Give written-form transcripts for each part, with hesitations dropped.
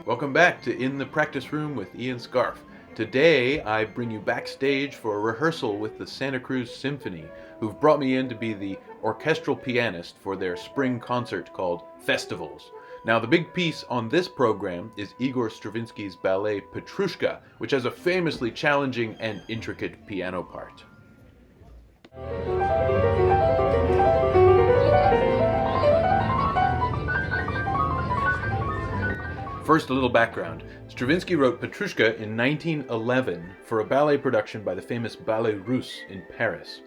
Welcome back to In the Practice Room with Ian Scarfe. Today I bring you backstage for a rehearsal with the Santa Cruz Symphony, who've brought me in to be the orchestral pianist for their spring concert called Festivals. Now the big piece on this program is Igor Stravinsky's ballet Petrushka, which has a famously challenging and intricate piano part. First, a little background. Stravinsky wrote Petrushka in 1911 for a ballet production by the famous Ballet Russe in Paris.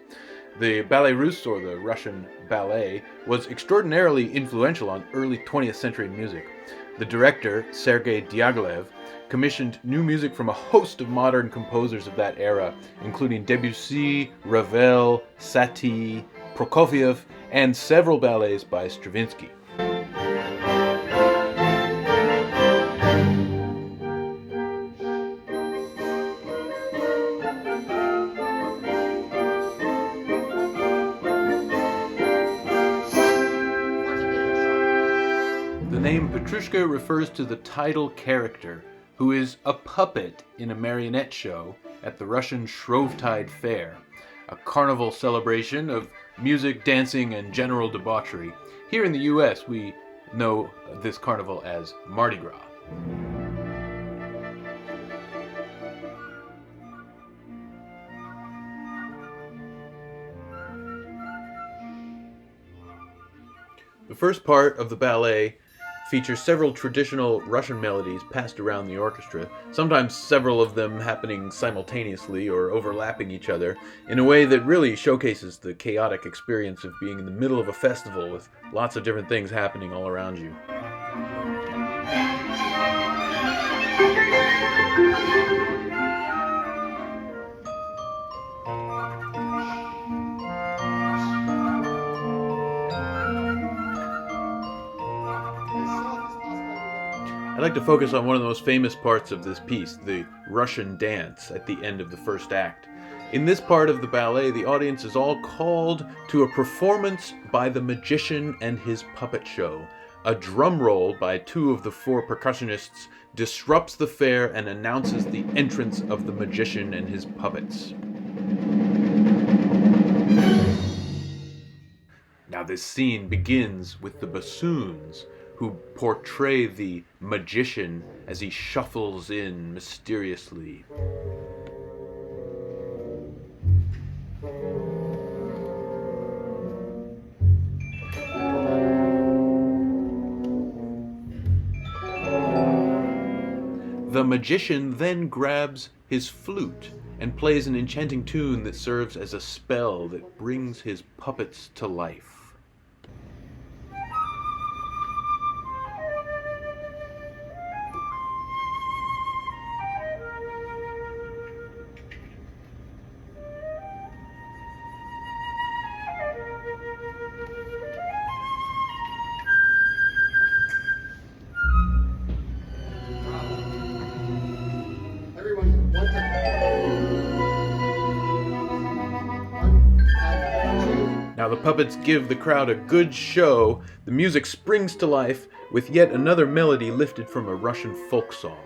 The Ballet Russe, or the Russian ballet, was extraordinarily influential on early 20th century music. The director, Sergei Diaghilev, commissioned new music from a host of modern composers of that era, including Debussy, Ravel, Satie, Prokofiev, and several ballets by Stravinsky. The name Petrushka refers to the title character, who is a puppet in a marionette show at the Russian Shrovetide Fair, a carnival celebration of music, dancing, and general debauchery. Here in the US, we know this carnival as Mardi Gras. The first part of the ballet features several traditional Russian melodies passed around the orchestra, sometimes several of them happening simultaneously or overlapping each other, in a way that really showcases the chaotic experience of being in the middle of a festival with lots of different things happening all around you. I'd like to focus on one of the most famous parts of this piece, the Russian dance at the end of the first act. In this part of the ballet, the audience is all called to a performance by the magician and his puppet show. A drum roll by two of the four percussionists disrupts the fair and announces the entrance of the magician and his puppets. Now this scene begins with the bassoons, who portray the magician as he shuffles in mysteriously. The magician then grabs his flute and plays an enchanting tune that serves as a spell that brings his puppets to life. Now the puppets give the crowd a good show. The music springs to life with yet another melody lifted from a Russian folk song.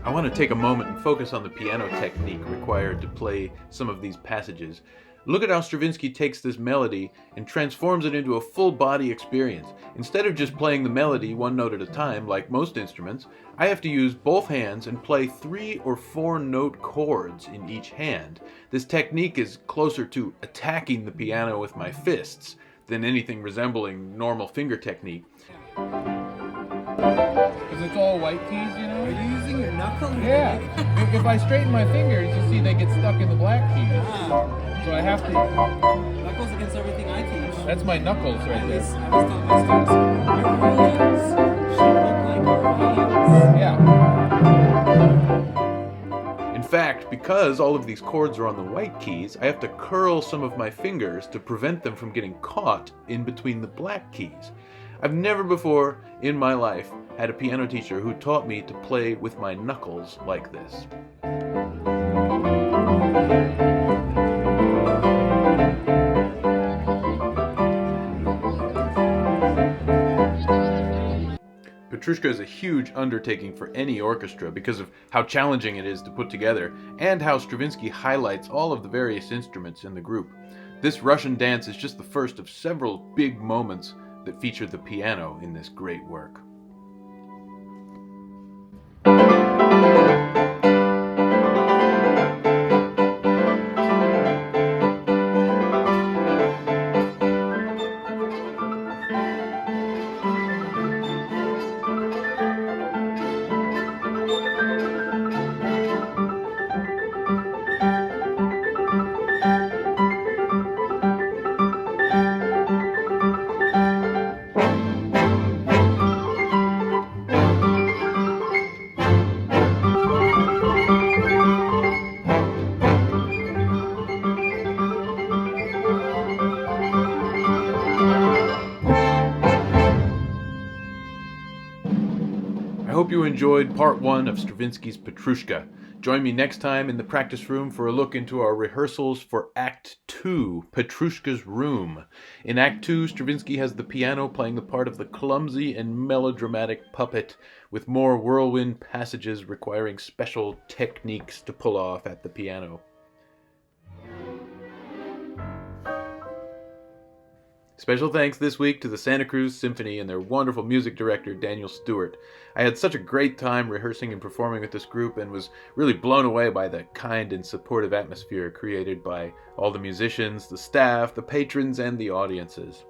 I want to take a moment and focus on the piano technique required to play some of these passages. Look at how Stravinsky takes this melody and transforms it into a full body experience. Instead of just playing the melody one note at a time, like most instruments, I have to use both hands and play 3 or 4 note chords in each hand. This technique is closer to attacking the piano with my fists than anything resembling normal finger technique. Because it's all white keys, you know? Are you using your knuckles? Yeah. If I straighten my fingers, you see they get stuck in the black keys. Ah. So I have to... Knuckles against everything I teach. That's my knuckles right there. I was telling my students, your violins should look like your violins. Yeah. In fact, because all of these chords are on the white keys, I have to curl some of my fingers to prevent them from getting caught in between the black keys. I've never before in my life had a piano teacher who taught me to play with my knuckles like this. Petrushka is a huge undertaking for any orchestra because of how challenging it is to put together and how Stravinsky highlights all of the various instruments in the group. This Russian dance is just the first of several big moments that feature the piano in this great work. I hope you enjoyed part 1 of Stravinsky's Petrushka. Join me next time in the practice room for a look into our rehearsals for Act 2, Petrushka's Room. In Act 2, Stravinsky has the piano playing the part of the clumsy and melodramatic puppet, with more whirlwind passages requiring special techniques to pull off at the piano. Special thanks this week to the Santa Cruz Symphony and their wonderful music director, Daniel Stewart. I had such a great time rehearsing and performing with this group and was really blown away by the kind and supportive atmosphere created by all the musicians, the staff, the patrons, and the audiences.